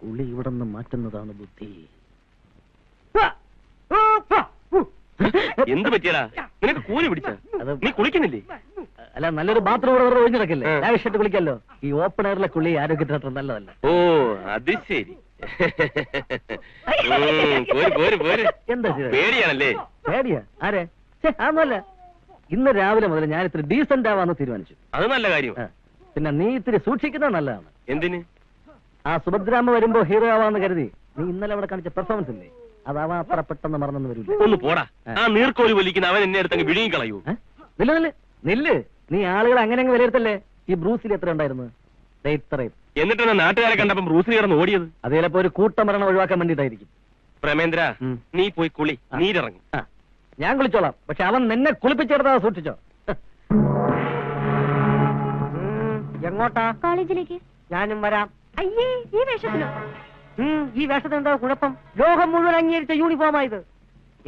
കുളി ഇവിടെന്ന് മാറ്റുന്നതാണ് ബുദ്ധി. എന്ത് പറ്റിയടാ? നിനക്ക് കൂലി പിടിച്ച? നീ കുളിക്കുന്നില്ലേ? അല്ല, നല്ലൊരു ബാത്റൂം ഇവിടെ ഒഴിഞ്ഞു കിടക്കില്ലേ? ആവശ്യമായിട്ട് കുളിക്കല്ലോ. ഈ ഓപ്പൺ എയറിലെ കുളി ആരോഗ്യത്തിന് അത്ര നല്ലതല്ല. ഓ, അത് ശരി. എന്താ പേടിയാണല്ലേ? പേടിയാ? ആരെ? അതൊന്നുമല്ല. ഇന്ന് രാവിലെ മുതൽ ഞാൻ ഇത്തിരി ഡീസന്റ് ആവാന്ന് തീരുമാനിച്ചു. അത് നല്ല കാര്യം. പിന്നെ നീ ഇത്തിരി സൂക്ഷിക്കുന്നത് നല്ലതാണ്. എന്തിന്? ആ സുഭദ്രാമ്മ വരുമ്പോ ഹീറോ ആവാന്ന് കരുതി നീ ഇന്നലെ അവിടെ കാണിച്ച പെർഫോമൻസ് ഇല്ലേ, അതാവാ അത്ര പെട്ടെന്ന് മറന്നു വരില്ല. ഒന്ന് പോടാ. ആ നീർക്കോലി വലിക്കുന്ന അവൻ എന്നെ അടുത്തങ്ങ് വിഴുങ്ങി കളയൂ. നില്ല്. നീ ആളുകൾ അങ്ങനെ അങ്ങ് വിലയിരുത്തല്ലേ. ഈ ബ്രൂസിൽ എത്ര ഉണ്ടായിരുന്നു? എന്നിട്ടാണ് നാട്ടുകാരെ കണ്ടപ്പം ബ്രൂസിൽ കിടന്ന് ഓടിയത്. അത് ചിലപ്പോ ഒരു കൂട്ടമരണം ഒഴിവാക്കാൻ വേണ്ടിട്ടായിരിക്കും. പ്രമേന്ദ്ര, നീ പോയി കുളി, നീരിറങ്ങി. ഞാൻ കുളിച്ചോളാം, പക്ഷെ അവൻ നിന്നെ കുളിപ്പിച്ചെടുത്താ സൂക്ഷിച്ചോ. എങ്ങോട്ടാ? കോളേജിലേക്ക്. ഞാനും വരാം. അയ്യേ, ഈ വേഷത്തിലോ? ഈ വേഷത്തിന് എന്താ കുഴപ്പം? ലോകം മുഴുവൻ അംഗീകരിച്ച യൂണിഫോമാ ഇത്.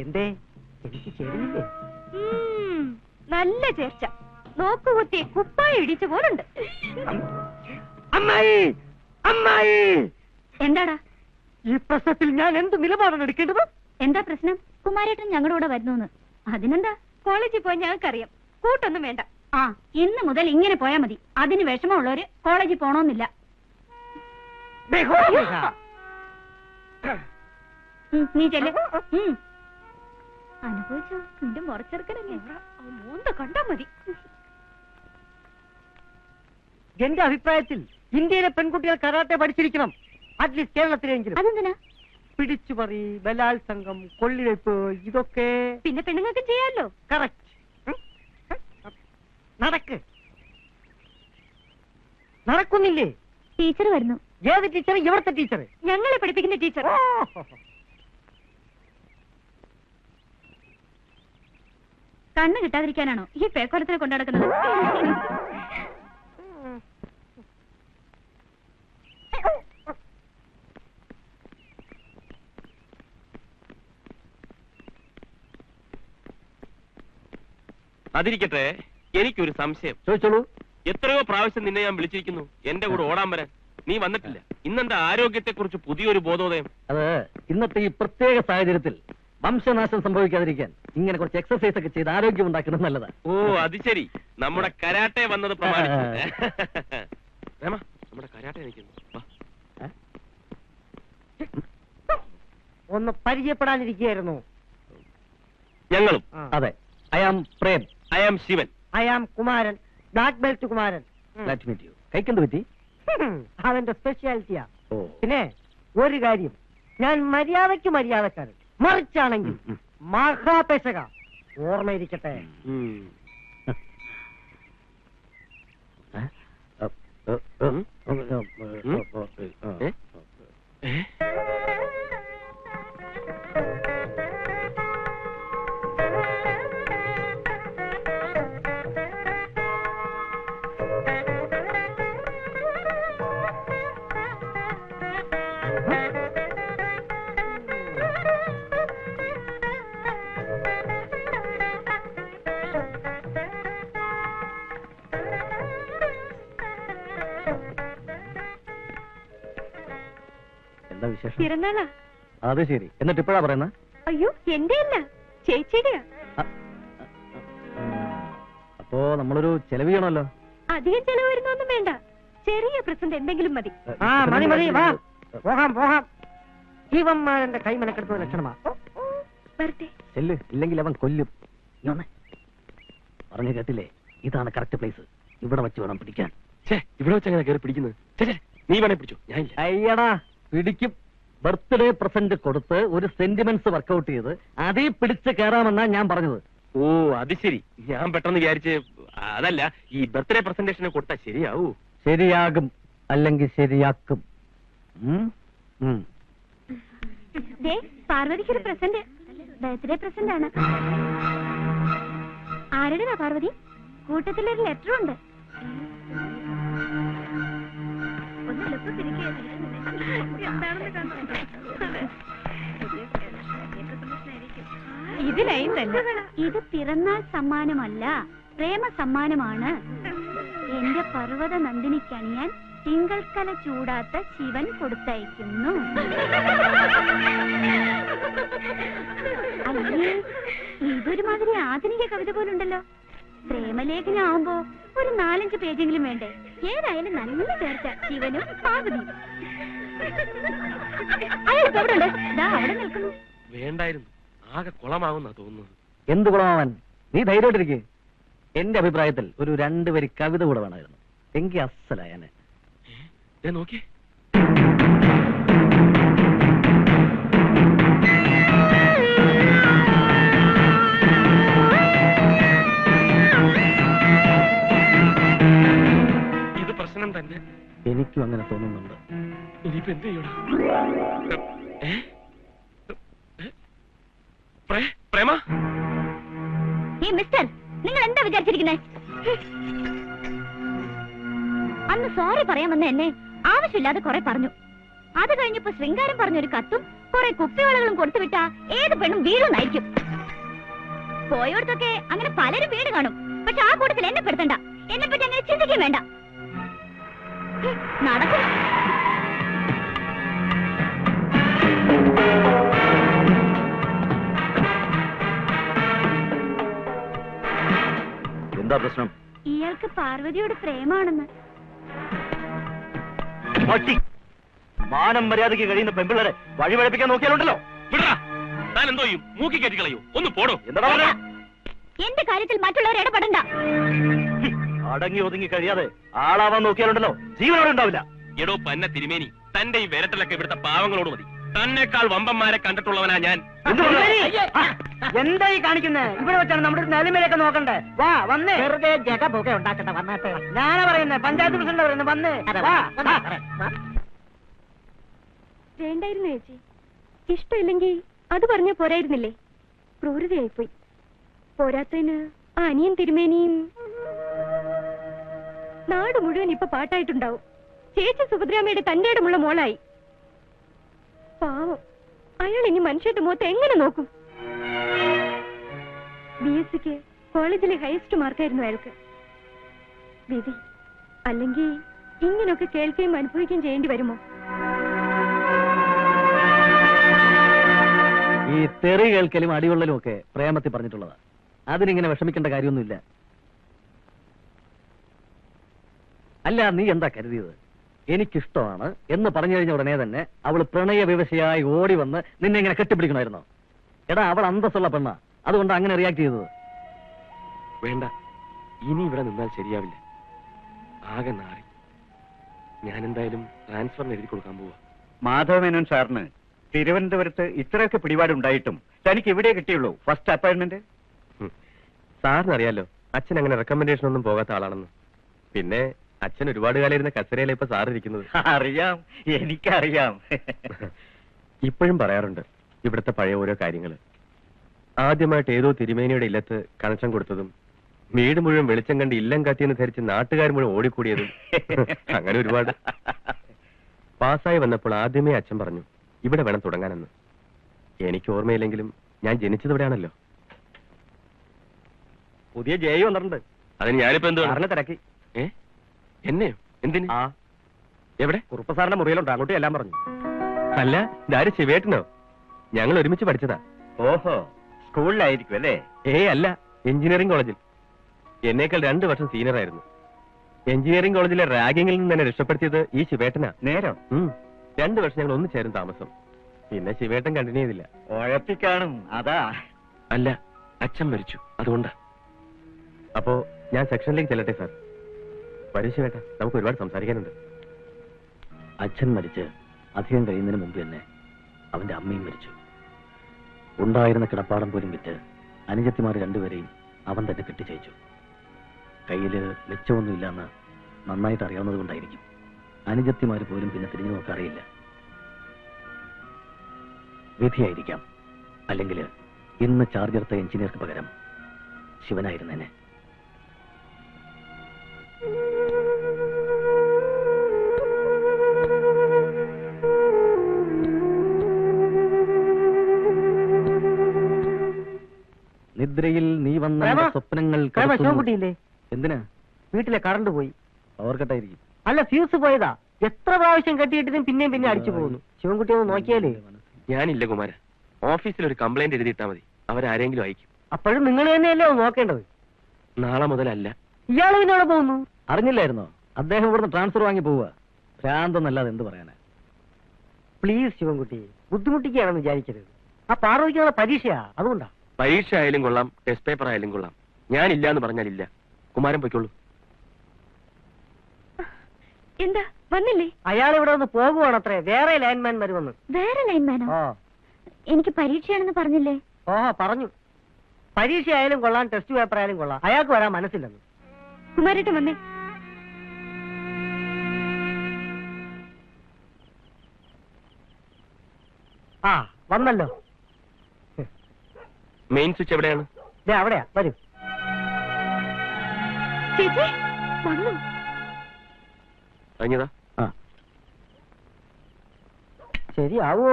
എന്തേ, എനിക്ക് ചേരുന്നില്ലേ? നല്ല ചേർച്ച. നോക്കുകുത്തി കുപ്പായ ഇടിച്ച പോലുണ്ട്. അമ്മായി, അമ്മായി, എന്താടാ ഈ പ്രശ്നത്തിൽ ഞാൻ എന്ത് നിലപാടാണ് എടുക്കേണ്ടത്? എന്താ പ്രശ്നം? കുമാരേട്ടൻ ഞങ്ങളുടെ കൂടെ വരുന്നു. അതിനെന്താ? കോളേജിൽ പോയി ഞങ്ങൾക്കറിയാം. കൂട്ടൊന്നും വേണ്ട. ആ, ഇന്ന് മുതൽ ഇങ്ങനെ പോയാ മതി. അതിന് വിഷമമുള്ളവര് കോളേജിൽ പോണോന്നില്ല. നീ ചെല്ല്. അനുഭവിച്ചോ? നിന്റെ മുറച്ചെറുക്കനല്ലേ? മൂന്ന് കണ്ടാ മതി. എന്റെ അഭിപ്രായത്തിൽ ഇന്ത്യയിലെ പെൺകുട്ടികൾ കരാട്ടെ പഠിച്ചിരിക്കണം. അറ്റ്ലീസ്റ്റ് കേരളത്തിലെങ്കിലും. അതെന്തിനാ? പിടിച്ചുപറി, ബലാത്സംഗം, കൊള്ളിവെപ്പ്, ഇതൊക്കെ പിന്നെ പെണ്ണുങ്ങൾക്ക് ചെയ്യാമല്ലോ. കറക്റ്റ്. നടക്ക്. നടക്കുന്നില്ലേ? ടീച്ചർ വരുന്നു. ഏത് ടീച്ചർ? ഇവിടുത്തെ ടീച്ചർ? ഞങ്ങളെ പഠിപ്പിക്കുന്ന ടീച്ചർ. കണ്ണ് കിട്ടാതിരിക്കാനാണോ ഈ പേക്കോലത്തിനെ കൊണ്ടുനടക്കുന്നത്? അതിരിക്കട്ടെ, എനിക്കൊരു സംശയം. ചോദിച്ചോളൂ. എത്രയോ പ്രാവശ്യം നിന്നെ ഞാൻ വിളിച്ചിരിക്കുന്നു എന്റെ കൂടെ ഓടാൻ വരാൻ. നീ വന്നിട്ടില്ല. ഇന്നെന്താ ആരോഗ്യത്തെ കുറിച്ച് പുതിയൊരു ബോധോദയം? അത് ഇന്നത്തെ ഈ പ്രത്യേക സാഹചര്യത്തിൽ വംശനാശം സംഭവിക്കാതിരിക്കാൻ ഇങ്ങനെ കുറച്ച് എക്സസൈസ് ഒക്കെ ചെയ്ത് ആരോഗ്യം ഉണ്ടാക്കുന്നത് നല്ലതാ. ഓ, അത് ശരി. നമ്മുടെ കരാട്ടെ വന്നത് പ്രമാണിച്ചു. നമ്മുടെ കരാട്ടെ നിൽക്കുന്നു. ഒന്ന് പരിചയപ്പെടാനിരിക്കുകയായിരുന്നു. ഞങ്ങളും. അതെ. I am Prem. I am Shivan. I am Kumaran. Black belt Kumaran. കൈക്കെന്ത് പറ്റി? അവന്റെ സ്പെഷ്യാലിറ്റിയാ. പിന്നെ ഒരു കാര്യം, ഞാൻ മര്യാദയ്ക്ക് മര്യാദക്കാരൻ. മറിച്ചാണെങ്കിൽ മഹാപേശക. ഓർമ്മയിരിക്കട്ടെ. എന്താ വിശേഷം? പിറന്നാളാ. അത് ശരി. എന്നിട്ട് ഇപ്പോഴാ പറയുന്ന? അയ്യോ, എന്റെ അല്ല, ചേച്ചിയുടെയാ. അപ്പോ നമ്മളൊരു ചെലവ് ചെയ്യണമല്ലോ. അധികം ചെലവ് വരുന്നൊന്നും വേണ്ട. ചെറിയ പ്രസന്റ് എന്തെങ്കിലും മതി. മതി മതി, വാ പോകാം പോകാം. ജീവന്മാരന്റെ കൈ മെനക്കെടുത്ത ലക്ഷണമാ. വരട്ടെ. ചെല്ല്, ഇല്ലെങ്കിൽ അവൻ കൊല്ലും. പറഞ്ഞു കേട്ടില്ലേ? ഇതാണ് കറക്റ്റ് പ്ലേസ്. ഇവിടെ വെച്ച് വേണം പിടിക്കാൻ. ഇവിടെ വെച്ച് അങ്ങനെ കയറി പിടിക്കുന്നത്? നീ വേണേ പിടിച്ചോ, ഞാൻ ഇല്ല. അയ്യടാ പിടിക്കും. ബർത്ത്ഡേ പ്രസന്റ് കൊടുത്ത് ഒരു സെന്റിമെന്റ്സ് വർക്കൗട്ട് ചെയ്ത് അതിൽ പിടിച്ച് കയറാമെന്നാ ഞാൻ പറഞ്ഞത്. ഓ അത് ശരി, ഞാൻ പെട്ടെന്ന് വിചാരിച്ച് അതല്ല, ഈ ബർത്ത്ഡേ പ്രസന്റേഷന് കൊടുത്താൽ ശരിയാവൂ? ശരിയാകും, അല്ലെങ്കിൽ ശരിയാക്കും. പാർവതിക്കൊരു പ്രസന്റ്, ബർത്ത്ഡേ പ്രസന്റ് ആണ്. ആരുടെതാ പാർവതി? കൂട്ടത്തിലൊരു ലെറ്റർ ഉണ്ട്. ഇത് പിറന്നാൾ സമ്മാനമല്ല, പ്രേമ സമ്മാനമാണ്. എന്റെ പർവ്വത നന്ദിനിക്കണിയാൻ തിങ്കൾക്കല ചൂടാത്ത ശിവൻ കൊടുത്തയക്കുന്നു. അയ്യേ, ഇതൊരുമാതിരി ആധുനിക കവിത പോലുണ്ടല്ലോ. പ്രേമലേഖനാവുമ്പോ ഒരു 4-5 പേജെങ്കിലും വേണ്ടേ? ഏതായാലും നല്ല ചേർച്ച ശിവനും പാർവതിയും. അയാൾക്ക് എവിടെ ഉണ്ട്? അവിടെ നിൽക്കുന്നു. വേണ്ടായിരുന്നു, ആകെ കുളമാവുന്നാ തോന്നുന്നത്. എന്ത് കുളമാവാൻ? നീ ധൈര്യമായിട്ടിരിക്കേ. എന്റെ അഭിപ്രായത്തിൽ ഒരു 2 വരി കവിത കൂടെ വേണമായിരുന്നു, എങ്കിൽ അസലായനെ. നോക്കി ഇത് പ്രശ്നം തന്നെ. എനിക്കും അങ്ങനെ തോന്നുന്നുണ്ട്. ഇനിയിപ്പോ എന്ത് ചെയ്യണം? പ്രേമ, മിസ്റ്റർ, നിങ്ങൾ എന്താ വിചാരിച്ചിരിക്കുന്നത്? അന്ന് സോറി പറയാമെന്ന് എന്നെ ആവശ്യമില്ലാതെ കുറെ പറഞ്ഞു. അത് കഴിഞ്ഞപ്പോ ശൃംഗാരം പറഞ്ഞൊരു കത്തും കുറെ കുപ്പിവളകളും കൊടുത്തുവിട്ടാ ഏത് പെണ്ണും വീഴുന്നായിരിക്കും. പോയോടത്തൊക്കെ അങ്ങനെ പലരും വീട് കാണും. പക്ഷെ ആ കൂട്ടത്തിൽ എന്നെ പെടുത്തണ്ട. എന്നെ പറ്റി അങ്ങനെ ചിന്തിക്കാൻ വേണ്ട. നടക്കും. എന്താ പ്രശ്നം? ഇയാൾക്ക് പാർവതിയോട് പ്രേമാണെന്ന്. മാനം മര്യാദയ്ക്ക് കഴിയുന്ന പെമ്പിള്ളേരെ വഴിപഴപ്പിക്കാൻ നോക്കിയാലുണ്ടല്ലോ. താൻ എന്തോ മൂക്കി കയറ്റി കളയൂ. ഒന്ന് പോടോ. എന്താ എന്റെ കാര്യത്തിൽ മറ്റുള്ളവർ ഇടപെടണ്ട. അടങ്ങി ഒതുങ്ങി കഴിയാതെ ആളാവാൻ നോക്കിയാലുണ്ടല്ലോ, ജീവനോടെ ഉണ്ടാവില്ല. എടോ പന്ന തിരുമേനി, തന്റെ ഈ വിരട്ടലൊക്കെ ഇവിടുത്തെ പാവങ്ങളോട് മതി. തന്നെക്കാൾ വമ്പന്മാരെ കണ്ടിട്ടുള്ളവനാ ഞാൻ. എന്താ ഈ കാണിക്കുന്നത്? ഇവിടെ വെച്ചാണ് നമ്മുടെ നിലമേലൊക്കെ നോക്കണ്ടേ? വാ വന്നേ. വെറുതെ ജഗപൊക്കെ ഉണ്ടാക്കണ്ട, വന്നാട്ടെ. ഞാനാ പറയുന്നത്, പഞ്ചായത്ത് പ്രസിഡന്റ് പറയുന്നത്. വന്നേ. വേണ്ടായിരുന്നു ചേച്ചി. ഇഷ്ടമില്ലെങ്കിൽ അത് പറഞ്ഞ പോരായിരുന്നില്ലേ? ക്രൂരതയായിപ്പോയി. പോരാത്തതിന് ആ അനിയൻ തിരുമേനിയും. നാട് മുഴുവൻ ഇപ്പൊ പാട്ടായിട്ടുണ്ടാവും. ചേച്ചി സുഭദ്രാമയുടെ തന്റെ ഇടമുള്ള മോളായി. പാവം, അയാൾ ഇനി മനുഷ്യന്റെ മുഖത്ത് എങ്ങനെ നോക്കും? BSc കോളേജിലെ ഹയസ്റ്റ് മാർക്കായിരുന്നു അയാൾക്ക്. വിധി അല്ലെങ്കിൽ ഇങ്ങനൊക്കെ കേൾക്കുകയും അനുഭവിക്കുകയും ചെയ്യേണ്ടി വരുമോ? ഈ തെറി കേൾക്കലും അടികൊള്ളലും ഒക്കെ പ്രേമത്തിൽ പറഞ്ഞിട്ടുള്ളതാ. അതിനിങ്ങനെ വിഷമിക്കേണ്ട കാര്യമൊന്നുമില്ല. അല്ല, നീ എന്താ കരുതിയത്? എനിക്കിഷ്ടമാണ് എന്ന് പറഞ്ഞു കഴിഞ്ഞ ഉടനെ തന്നെ അവൾ പ്രണയ വിവശയായി ഓടി വന്ന് നിന്നെ ഇങ്ങനെ കെട്ടിപ്പിടിക്കണമായിരുന്നോ? എടാ, അവൾ അന്തസ്സുള്ള പെണ്ണ, അതുകൊണ്ട് അങ്ങനെ റിയാക്ട് ചെയ്തത്. വേണ്ട, ഇനി ഇവിടെ നിന്നാൽ ശരിയാവില്ല. ആകെ നാറി. ഞാൻ എന്തായാലും ട്രാൻസ്ഫറിന് എഴുതി കൊടുക്കാൻ പോവാ. മാധവമേനോൻ സാറിന് തിരുവനന്തപുരത്ത് ഇത്രയൊക്കെ പിടിപാടുണ്ടായിട്ടും തനിക്ക് ഇവിടെ കിട്ടിയുള്ളൂ ഫസ്റ്റ് അപ്പോയിന്റ്മെന്റ്. സാറിനറിയാലോ, അച്ഛൻ അങ്ങനെ റെക്കമെൻഡേഷൻ ഒന്നും പോകാത്ത ആളാണെന്ന്. പിന്നെ അച്ഛൻ ഒരുപാട് കാലം ഇരുന്ന കസേരയിലെ ഇപ്പൊ സാർ ഇരിക്കുന്നത്. അറിയാം, എനിക്കറിയാം. ഇപ്പോഴും പറയാറുണ്ട് ഇവിടുത്തെ പഴയ ഓരോ കാര്യങ്ങള്. ആദ്യമായിട്ട് ഏതോ തിരുമേനിയുടെ ഇല്ലത്ത് കണക്ഷൻ കൊടുത്തതും, വീട് മുഴുവൻ വെളിച്ചം കണ്ട് ഇല്ലം കത്തിയെന്ന് ധരിച്ച് നാട്ടുകാർ മുഴുവൻ ഓടിക്കൂടിയതും, അങ്ങനെ ഒരുപാട്. പാസ്സായി വന്നപ്പോൾ ആദ്യമേ അച്ഛൻ പറഞ്ഞു ഇവിടെ വേണം തുടങ്ങാനെന്ന്. എനിക്ക് ഓർമ്മയില്ലെങ്കിലും ഞാൻ ജനിച്ചത് ഇവിടെയാണല്ലോ. പുതിയ ജയി വന്നിട്ടുണ്ട്. അതിന് ഞാനിപ്പോ എന്തോ തിരക്കി. എന്നെയോ? എന്തിന്? എവിടെ? കുറുപ്പ സാറിന്റെ മുറിയിലുണ്ട്, അങ്ങോട്ട് എല്ലാം പറഞ്ഞു. അല്ല, ഇതാര് ശിവേട്ടനോ? ഞങ്ങൾ ഒരുമിച്ച് പഠിച്ചതാ. ഓഹോ, സ്കൂളിലായിരിക്കും അല്ലേ? അല്ല, എഞ്ചിനീയറിംഗ് കോളേജിൽ. എന്നേക്കാൾ 2 വർഷം സീനിയർ ആയിരുന്നു. എഞ്ചിനീയറിംഗ് കോളേജിലെ റാഗിങ്ങിൽ നിന്ന് തന്നെ രക്ഷപ്പെടുത്തിയത് ഈ ശിവേട്ടനാ. നേരം 2 വർഷം ഞങ്ങൾ ഒന്നിച്ചായിരുന്നു താമസം. പിന്നെ ശിവേട്ടൻ കണ്ടിന്യൂ ചെയ്തില്ല. ഉഴപ്പിക്കാണും, അതാ. അല്ല, അച്ഛൻ മരിച്ചു, അതുകൊണ്ടാ. അപ്പോ ഞാൻ സെക്ഷനിലേക്ക് ചെല്ലട്ടെ സാർ? വരൂ ശിവേട്ടാ, നമുക്ക് ഒരുപാട് സംസാരിക്കാനുണ്ട്. അച്ഛൻ മരിച്ച് അധികം കഴിയുന്നതിന് മുമ്പ് തന്നെ അവന്റെ അമ്മയും മരിച്ചു. ഉണ്ടായിരുന്ന കിടപ്പാടം പോലും വിറ്റ് അനുജത്തിമാർ രണ്ടുപേരെയും അവൻ തന്നെ കെട്ടിച്ചയച്ചു. കയ്യില് മെച്ചമൊന്നുമില്ലെന്ന് നന്നായിട്ട് അറിയാവുന്നത് കൊണ്ടായിരിക്കും അനുജത്തിമാർ പോലും പിന്നെ തിരിഞ്ഞു നോക്കാറിയില്ല. വിധിയായിരിക്കാം. അല്ലെങ്കിൽ ഇന്ന് ചാർജ് എടുത്ത എഞ്ചിനീയർക്ക് പകരം ശിവനായിരുന്നേനെ. നിദ്രയിൽ നീ വന്ന പ്രേമ, സ്വപ്നങ്ങൾ പ്രേമ, കടത്തുന്നു. ശിവൻകുട്ടിയില്ലേ? എന്തിനാ? വീട്ടിലെ കറണ്ട് പോയി. പവർ കട്ടായിരിക്കും. അല്ല, ഫ്യൂസ് പോയതാ. എത്ര പ്രാവശ്യം കെട്ടിയിട്ടിട്ടും പിന്നെയും പിന്നെ അടിച്ചു പോകുന്നു. ശിവൻകുട്ടി ഒന്ന് നോക്കിയാലേ. ഞാനില്ല കുമാര, ഓഫീസിൽ ഒരു കംപ്ലൈന്റ് എഴുതിയിട്ടാ മതി, അവരാരെങ്കിലും അയക്കും. അപ്പോഴും നിങ്ങൾ തന്നെയല്ലേ ഒന്ന് നോക്കേണ്ടത്. നാളെ മുതലല്ല. ഇയാള് പിന്നെ അവിടെ പോകുന്നു. അറിഞ്ഞില്ലായിരുന്നോ? അദ്ദേഹം ഇവിടുന്ന് ട്രാൻസ്ഫർ വാങ്ങി പോവുക. ഭ്രാന്തെന്നല്ലാതെ എന്ത് പറയാനാ? പ്ലീസ് ശിവൻകുട്ടി, ബുദ്ധിമുട്ടിക്കുകയാണെന്ന് വിചാരിക്കരുത്. ആ പാർവതിക്കുള്ള പരീക്ഷയാ, അതുകൊണ്ടാ. പരീക്ഷ ആയാലും കൊള്ളാം, ടെസ്റ്റ് പേപ്പർ ആയാലും കൊള്ളാം. ഞാനില്ല എന്ന് പറഞ്ഞാലില്ല. കുമാരൻ പൊയ്ക്കോളൂ. എന്താ വന്നില്ലേ? അയാൾ ഇവിടെ ഒന്ന് പോകുവാണത്രേ. വേറെ ലൈൻമാൻ വരുമെന്ന്. വേറെ ലൈൻമാനോ? ഓ എനിക്ക് പരീക്ഷയാണെന്ന് പറഞ്ഞില്ലേ? ഓഹോ, പറഞ്ഞു. പരീക്ഷ ആയാലും കൊള്ളാം, ടെസ്റ്റ് പേപ്പർ ആയാലും കൊള്ളാം, അയാൾക്ക് വരാൻ മനസ്സില്ലെന്ന്. കുമാരേട്ടൻ വന്നേ. ആ വന്നല്ലോ. മെയിൻ സ്വിച്ച് എവിടെയാണ്? ദേ അവിടെയാ, വരൂ. ചേച്ചി വന്നു. കഴിഞ്ഞതാ? ആ, ശരിയാവോ?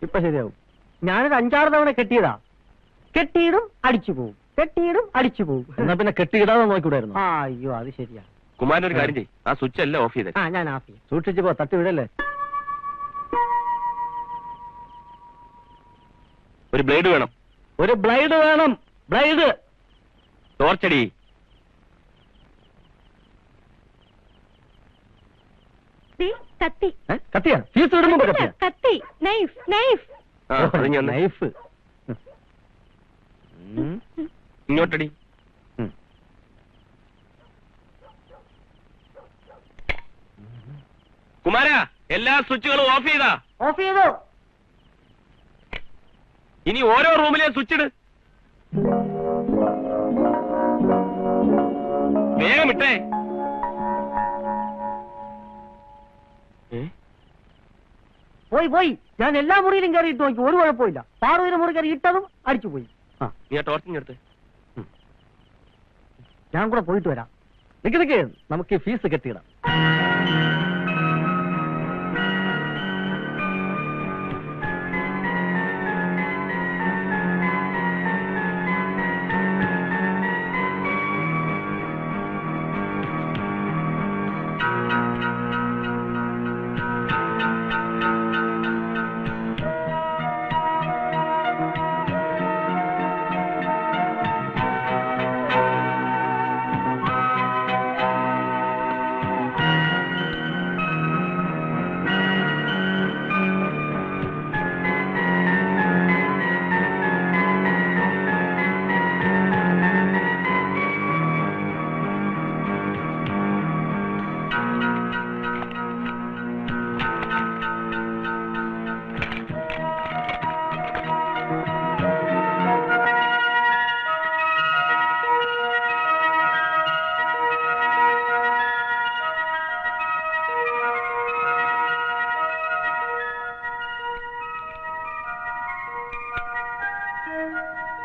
ഇപ്പൊ ശരിയാവും. ഞാനൊരു 5-6 തവണ കെട്ടിയതാ. കെട്ടിയിടും അടിച്ചു പോവും, കെട്ടിയിടും അടിച്ചു പോവും. എന്നാ പിന്നെ കെട്ടിയിടാതെ നോക്കിവിടായിരുന്നു. ആ അയ്യോ, അത് ശരിയാ. കുമാരൻ ഒരു കാര്യം ചെയ്യും, ആ സ്വിച്ച് എല്ലാം ഓഫ് ചെയ്തേ. ആ ഞാൻ ആഫി. സൂക്ഷിച്ചു പോ, തട്ടി വിടല്ലേ. ഒരു ബ്ലേഡ് വേണം. ഒരു ബ്ലൈഡ് വേണം. ബ്ലൈഡ്. ടോർച്ചടി. ദേ, കത്തി. കത്തിയാ? ഫീസ് ഇടുമ്പോ കത്തിയാ? കത്തി. Knife, knife. ആ, അത് ഞാൻ നൈഫ്. ഇങ്ങോട്ടടി. കുമാര, എല്ലാ സ്വിച്ചുകളും ഓഫ് ചെയ്താ? ഓഫ് ചെയ്തോ? ഇനി ഓരോ റൂമിലെയും സ്വിച്ച് ഇട്. വേഗം ഇട്ടേ. പോയി പോയി. ഞാൻ എല്ലാ മുറിയിലും കയറി ഇട്ട് നോക്കി, ഒരു കുഴപ്പമില്ല. പാറുവിന്റെ മുറി കയറി ഇട്ടതും അടിച്ചു പോയി. നീ ആ ടോർച്ചിഞ്ഞെടുത്ത്. ഞാൻ കൂടെ പോയിട്ട് വരാം. നിക്ക് നമുക്ക് ഈ ഫീസ് കെട്ടിയിടാം.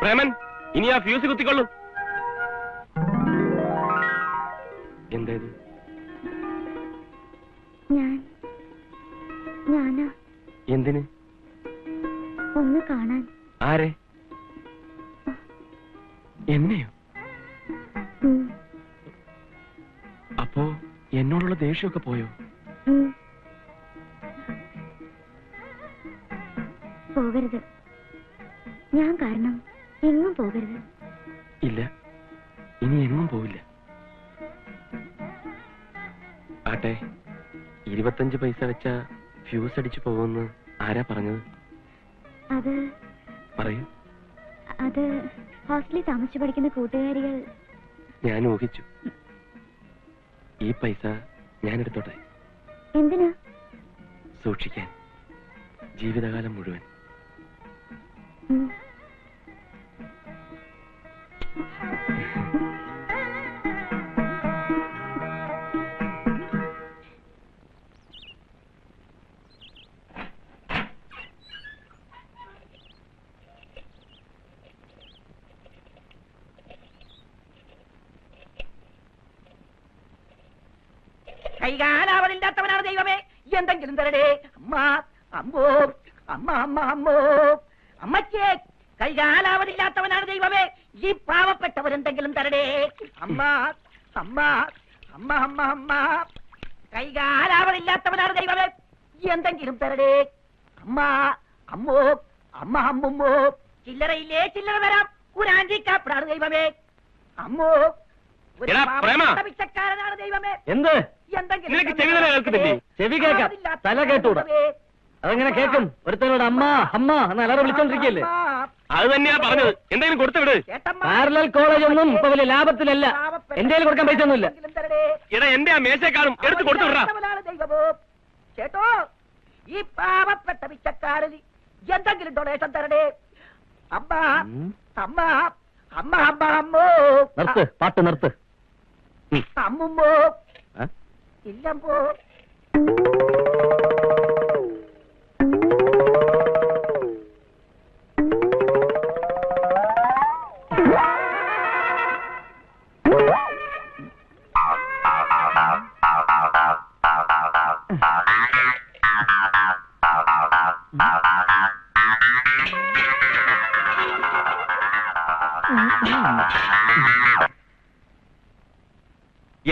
പ്രേമൻ, ഇനി ആ ഫ്യൂസ് കുത്തിക്കൊള്ളു. എന്തായത്? ഞാനാ. എന്തിന്? ഒന്ന് കാണാൻ. ആരെ? എന്നെയോ? അപ്പോ എന്നോടുള്ള ദേഷ്യമൊക്കെ പോയോ? പോകരുത്. ഞാൻ കാരണം എങ്ങും പോകരുത്. ഇല്ല, ഇനി എങ്ങും പോവില്ല. ആട്ടെ, 25 പൈസ വെച്ച ഫ്യൂസ് അടിച്ചു പോകുമെന്ന് ആരാ പറഞ്ഞത്? പറയൂ. അത് ഹോസ്റ്റലിൽ താമസിച്ചു പഠിക്കുന്ന കൂട്ടുകാരികൾ. ഞാൻ ഊഹിച്ചു. ഈ പൈസ ഞാൻ എടുത്തോട്ടെ? എന്തിനാ? സൂക്ഷിക്കാൻ, ജീവിതകാലം മുഴുവൻ. ഉം. കൈകാലാവതില്ലാത്തവനാണ് ദൈവമേ, എന്തെങ്കിലും തരടേ. അമ്മ അമ്മോ, അമ്മ അമ്മ അമ്മോ, അമ്മച്ചേ, കൈകാലാവതില്ലാത്തവനാണ് ദൈവമേ, ഈ പാവപ്പെട്ടവരെന്തെങ്കിലും തരടേ. അമ്മ അമ്മ അമ്മ അമ്മ അമ്മ, കൈകാലാവതില്ലാത്തവനാണ് ദൈവമേ, എന്തെങ്കിലും തരടേ. അമ്മ അമ്മോ, അമ്മ അമ്മുമ്മോ, ചില്ലറയില്ലേ ചില്ലറ തരാം, ഒരു ആൻറ്റിക്കാപ്പനാണ് ദൈവമേ. അമ്മോ, ഒരു എടാ, പ്രേമ. പാവപ്പെട്ട പിച്ചക്കാരനാണ് ദൈവമേ, എന്ത്? എന്തെങ്കിലും നിനക്ക് ചെവി തല കേൾക്കുന്നില്ലേ? ചെവി കേൾക്കാം, തല കേട്ടൂടാ. അതെങ്ങനെ കേൾക്കും? ഒരുത്തനോട് അമ്മ അമ്മ എന്ന് അല്ലാതെ വിളിച്ചോണ്ടിരിക്കല്ലേ? അത് തന്നെയാ പറഞ്ഞത്. എന്തെങ്കിലും കൊടുത്തു വിട്. പാരലൽ കോളേജ് ഒന്നും ഇപ്പൊ വലിയ ലാഭത്തിലല്ല. എന്റെ കയ്യിൽ കൊടുക്കാൻ പൈസ ഒന്നുമില്ല. എടാ, എന്റെ ആ മേശക്കാളും എടുത്ത് കൊടുത്തു വിടാ. ചേട്ടോ, ഈ പാവപ്പെട്ട പിച്ചക്കാരന് എന്തെങ്കിലും ഡൊണേഷൻ തരടേ. അമ്മ അമ്മ അമ്മ അമ്മ അമ്മോ, നിർത്ത്, പാട്ട് നിർത്ത്. അമ്മുമ്മോ, ആ? ഇല്ലമ്പോ.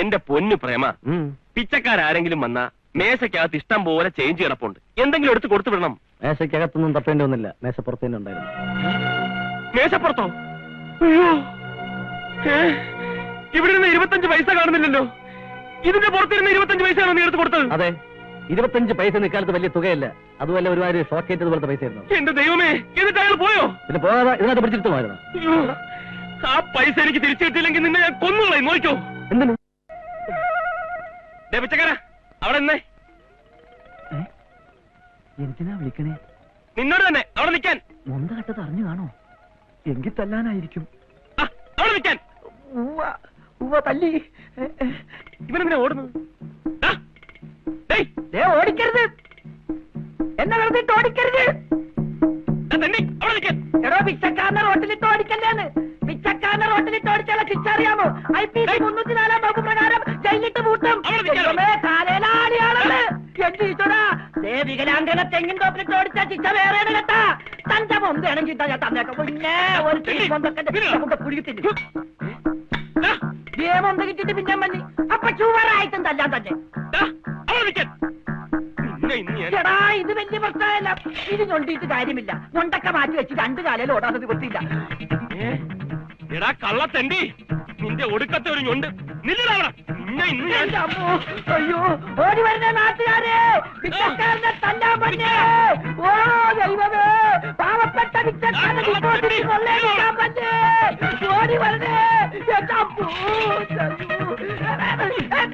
എന്റെ പൊന്നു പ്രേമ, ഉം. പിച്ചക്കാരെങ്കിലും വന്നാ മേശക്കകത്ത് ഇഷ്ടം പോലെ ചേഞ്ച് കിടപ്പുണ്ട്. എന്തെങ്കിലും എടുത്ത് കൊടുത്തു വിടണം. മേശയ്ക്കകത്തൊന്നും തപ്പേണ്ടി വന്നില്ല, മേശപ്പുറത്ത് തന്നെ ഉണ്ടായിരുന്നു. മേശപ്പുറത്തോ? അയ്യോ, ഇവിടെ നിന്ന് 25 പൈസ കാണുന്നില്ലല്ലോ. ഇതിന്റെ പുറത്തിരുന്ന് 25 പൈസയാണോ നീ എടുത്ത് കൊടുത്തത്? അതെ, 25 പൈസ ഇക്കാലത്ത് വലിയ തുകയല്ല. അതുമല്ല ഒരുമാതിരി ഷോക്കേറ്റത് പോലത്തെ പൈസ ആയിരുന്നു. എന്റെ ദൈവമേ, എന്നിട്ട് അയാൾ പോയോ? പിന്നെ പോകാതെ ഇതിനകത്ത് പിടിച്ചിരുത്തുമായിരുന്നു. അയ്യോ, ആ പൈസ എനിക്ക് തിരിച്ചു കിട്ടിയില്ലെങ്കിൽ നിന്നെ ഞാൻ കൊന്നുകളയും. നോക്കിക്കോ. എന്തിനു? പിച്ചക്കാരാ, അവിടെ നിന്നേ. എന്തിനാ വിളിക്കണേ? നിന്നോട് തന്നെ അവിടെ നിൽക്കാൻ. മൊന്ത കട്ടത് അറിഞ്ഞു കാണോ? എങ്കിൽ തല്ലാനായിരിക്കും. ആ, അവിടെ നിൽക്കാൻ. തല്ലി ഇവനെന്തിനാ ഓടുന്നു? ഓടിക്കരുത്, എന്നെ വെറുതെ ഓടിക്കരുത്. അവിടെ നിൽക്കാൻ. എടോ, പിച്ചക്കാരനെ റോട്ടിലിട്ട് ഓടിക്കല്ലേന്ന്. പിച്ചക്കാരനെ റോട്ടിലിട്ട് ഓടിച്ചാൽ ശിക്ഷറിയാമോ? IPC 304 വകുപ്പ് പ്രകാരം ജയിലിട്ട് പൂട്ടും. കാലേലാളിയാണെന്ന് എന്ത് ഈശ്വരാ. വികലാംഗനെ തെങ്ങിൻ തോപ്പിലിട്ട് ഓടിച്ചാൽ ശിക്ഷ വേറെയാണ് കേട്ടാ. തന്റെ മൊന്തയാണെങ്കിൽ ഞാൻ തന്നേക്കാം. പിന്നെ ഒരു പുഴുകിത്തില്ല മൊന്ത കിട്ടിട്ട് പിന്നെ മഞ്ഞ് അപ്പൊ ചുവറായിട്ടും തല്ലാൻ തന്നെ. എടാ, ഇത് വലിയ പ്രശ്നമല്ല. ഇത് ഞൊണ്ടിയിട്ട് കാര്യമില്ല. ഞൊണ്ടൊക്കെ മാറ്റി വെച്ച് 2 കാലയിൽ ഓടാതെ നിവൃത്തിയില്ല. എടാ കള്ളത്തണ്ടി, നിന്റെ ഒടുക്കത്തെ ഒരു ഞൊണ്ട്. എന്റെ അമ്മോ, അയ്യോ, ഓടി വരുന്ന നാട്ടുകാരെ, പിച്ചക്കാരനെ തല്ലാൻ പറ്റേ. ഓ ദൈവമേ, പാവപ്പെട്ട പിച്ചക്കാരനെ ഡിപ്പോസിറ്റ് കൊള്ളേക്കാൻ പറ്റേ. ഓടി വരുന്നേ. എന്റെ അമ്മോ,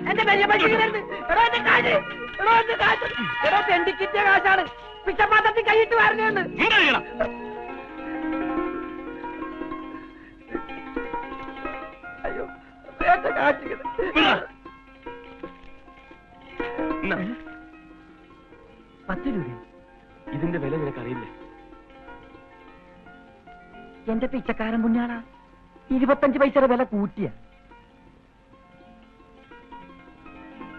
എന്റെ വലിയ പറ്റിക്കരുത്. എടോ, എന്റെ കാശ്, എടോ, എന്റെ കാശ്, എടോ, തെണ്ടിക്കിറ്റിയ കാശാണ്. പിച്ചപ്പാത്രത്തിൽ കൈയിട്ട് വരണേന്ന്. അയ്യോ, എന്റെ കാശ് 10 രൂപ. ഇതിന്റെ വില നിനക്കറിയില്ലേ? എന്റെ പിച്ചക്കാരൻ പുണ്യാളാ, 25 പൈസയുടെ വില കൂട്ടിയ.